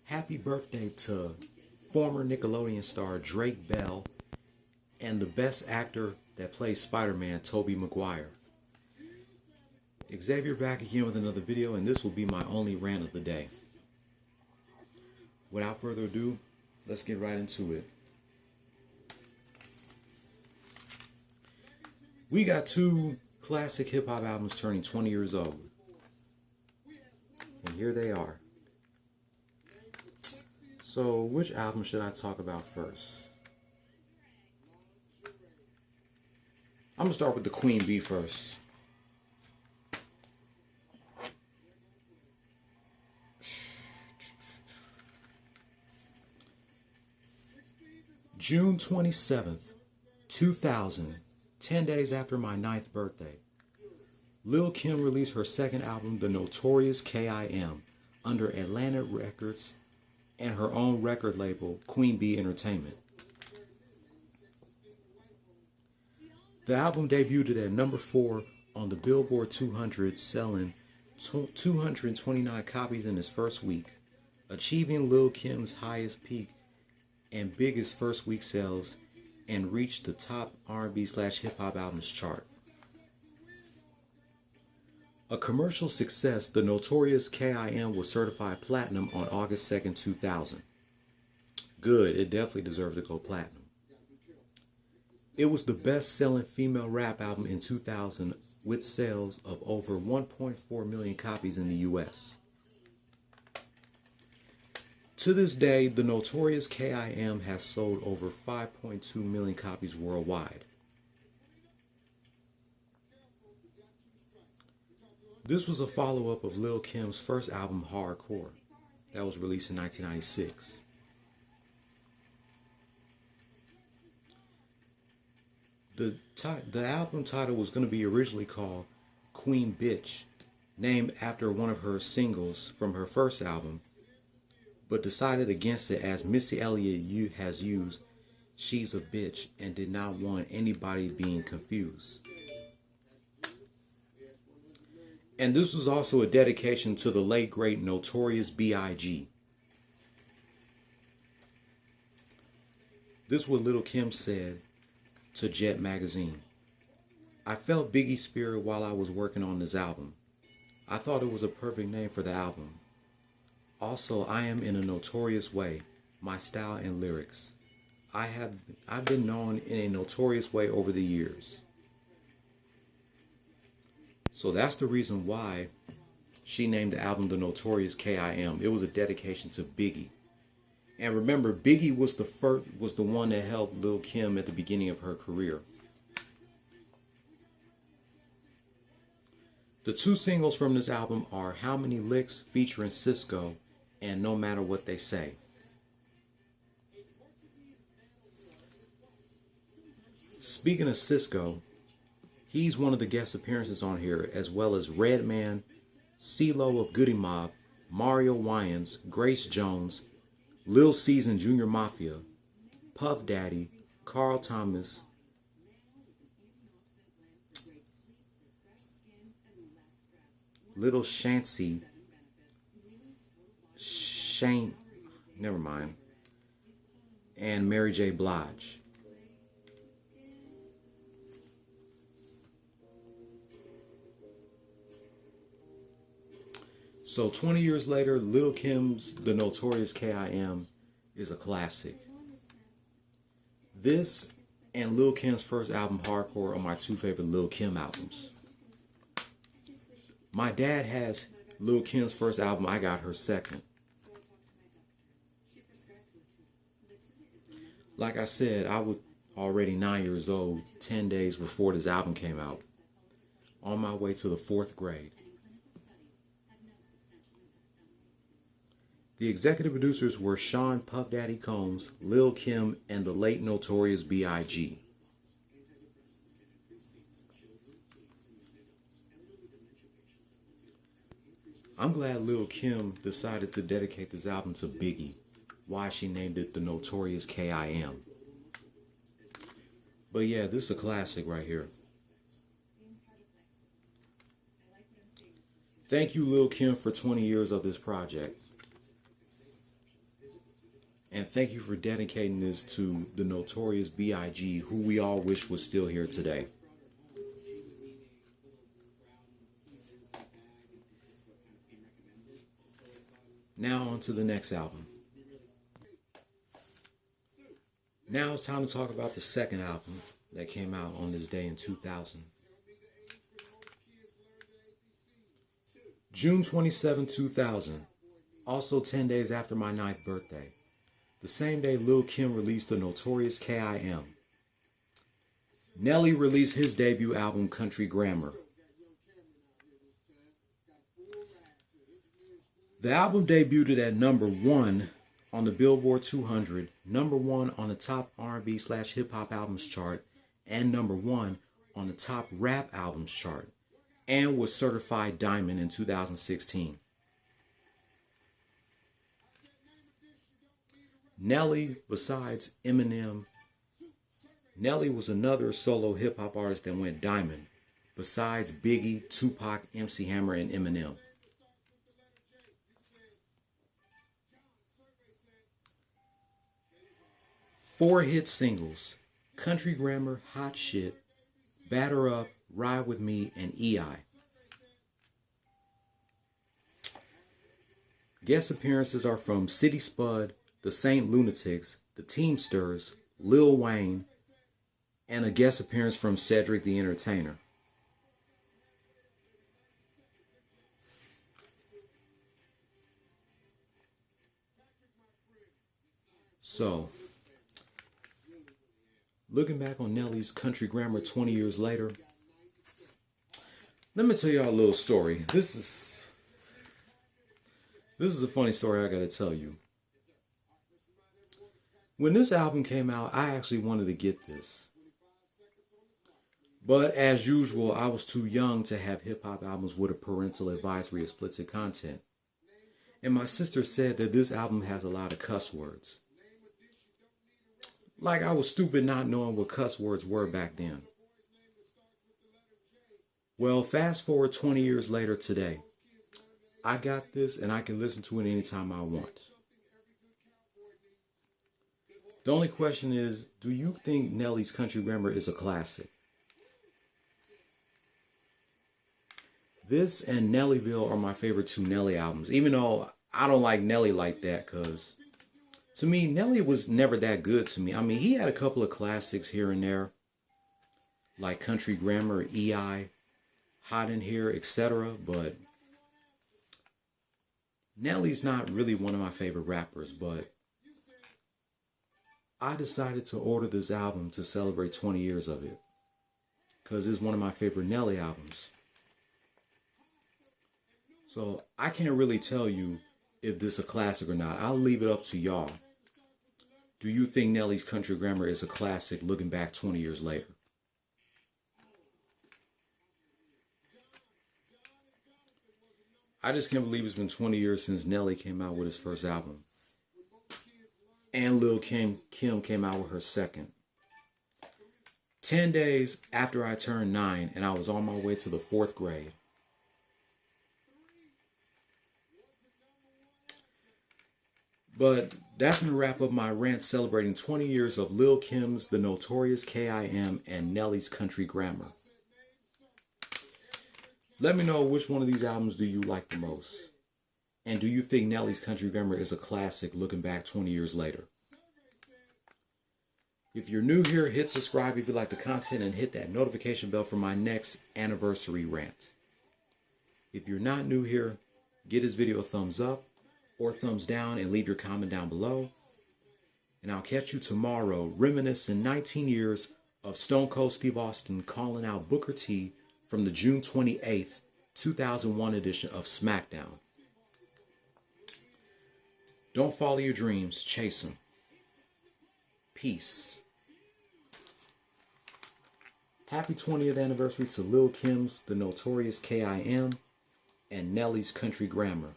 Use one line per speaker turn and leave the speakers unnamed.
Happy birthday to former Nickelodeon star Drake Bell and the best actor that plays Spider-Man, Tobey Maguire. Xavier back again with another video, and this will be my only rant of the day. Without further ado, let's get right into it. We got two classic hip-hop albums turning 20 years old. And here they are. So, which album should I talk about first? I'm going to start with the Queen Bee first. June 27th, 2000, 10 days after my 9th birthday, Lil' Kim released her second album, The Notorious K.I.M, under Atlantic Records and her own record label, Queen Bee Entertainment. The album debuted at number 4 on the Billboard 200, selling 229 copies in its first week, achieving Lil' Kim's highest peak and biggest first week sales, and reached the top R&B/hip-hop albums chart. A commercial success, The Notorious K.I.M was certified platinum on August 2nd, 2000. Good, it definitely deserved to go platinum. It was the best-selling female rap album in 2000 with sales of over 1.4 million copies in the US. To this day, The Notorious K.I.M has sold over 5.2 million copies worldwide. This was a follow-up of Lil' Kim's first album, Hardcore, that was released in 1996. The album title was going to be originally called Queen Bitch, named after one of her singles from her first album, but decided against it as Missy Elliott has used She's a Bitch and did not want anybody being confused. And this was also a dedication to the late great Notorious B.I.G. This is what Lil' Kim said to Jet Magazine. I felt Biggie's spirit while I was working on this album. I thought it was a perfect name for the album. Also, I am in a notorious way, my style and lyrics. I've been known in a notorious way over the years. So that's the reason why she named the album The Notorious K.I.M. It was a dedication to Biggie. And remember, Biggie was the one that helped Lil' Kim at the beginning of her career. The two singles from this album are How Many Licks featuring Cisco and No Matter What They Say. Speaking of Cisco, he's one of the guest appearances on here, as well as Redman, CeeLo of Goody Mob, Mario Winans, Grace Jones, Lil Season Junior Mafia, Puff Daddy, Carl Thomas, Little Shancy, and Mary J. Blige. So 20 years later, Lil' Kim's The Notorious K.I.M is a classic. This and Lil' Kim's first album, Hardcore, are my two favorite Lil' Kim albums. My dad has Lil' Kim's first album, I got her second. Like I said, I was already 9 years old, 10 days before this album came out, on my way to the 4th grade. The executive producers were Sean Puff Daddy Combs, Lil' Kim, and the late Notorious B.I.G. I'm glad Lil' Kim decided to dedicate this album to Biggie, why she named it The Notorious K.I.M. But yeah, this is a classic right here. Thank you, Lil' Kim, for 20 years of this project. And thank you for dedicating this to the Notorious B.I.G., who we all wish was still here today. Now on to the next album. Now it's time to talk about the second album that came out on this day in 2000. June 27, 2000, also 10 days after my 9th birthday. The same day Lil Kim released the Notorious K.I.M. Nelly released his debut album, Country Grammar. The album debuted at number 1 on the Billboard 200, number 1 on the top R&B/hip hop albums chart, and number 1 on the top rap albums chart, and was certified diamond in 2016. Nelly, besides Eminem, Nelly was another solo hip hop artist that went diamond, besides Biggie, Tupac, MC Hammer, and Eminem. Four hit singles: Country Grammar, Hot Shit, Batter Up, Ride With Me, and E.I. Guest appearances are from City Spud, the Saint Lunatics, the Teamsters, Lil Wayne, and a guest appearance from Cedric the Entertainer. So, looking back on Nelly's Country Grammar 20 years later, let me tell y'all a little story. This is a funny story I gotta tell you. When this album came out, I actually wanted to get this. But as usual, I was too young to have hip-hop albums with a parental advisory explicit content. And my sister said that this album has a lot of cuss words. Like I was stupid not knowing what cuss words were back then. Well, fast forward 20 years later today. I got this and I can listen to it anytime I want. The only question is, do you think Nelly's Country Grammar is a classic? This and Nellyville are my favorite two Nelly albums, even though I don't like Nelly like that, because to me, Nelly was never that good to me. I mean, he had a couple of classics here and there, like Country Grammar, E.I., Hot in Here, etc., but Nelly's not really one of my favorite rappers, but I decided to order this album to celebrate 20 years of it, because it's one of my favorite Nelly albums. So I can't really tell you if this is a classic or not. I'll leave it up to y'all. Do you think Nelly's Country Grammar is a classic looking back 20 years later? I just can't believe it's been 20 years since Nelly came out with his first album. And Lil Kim came out with her second. 10 days after I turned 9 and I was on my way to the 4th grade. But that's going to wrap up my rant celebrating 20 years of Lil Kim's The Notorious K.I.M. and Nelly's Country Grammar. Let me know which one of these albums do you like the most. And do you think Nelly's Country Grammar is a classic looking back 20 years later? If you're new here, hit subscribe if you like the content and hit that notification bell for my next anniversary rant. If you're not new here, give this video a thumbs up or thumbs down and leave your comment down below. And I'll catch you tomorrow reminiscing 19 years of Stone Cold Steve Austin calling out Booker T from the June 28th, 2001 edition of SmackDown. Don't follow your dreams, chase them. Peace. Happy 20th anniversary to Lil Kim's The Notorious K.I.M. and Nelly's Country Grammar.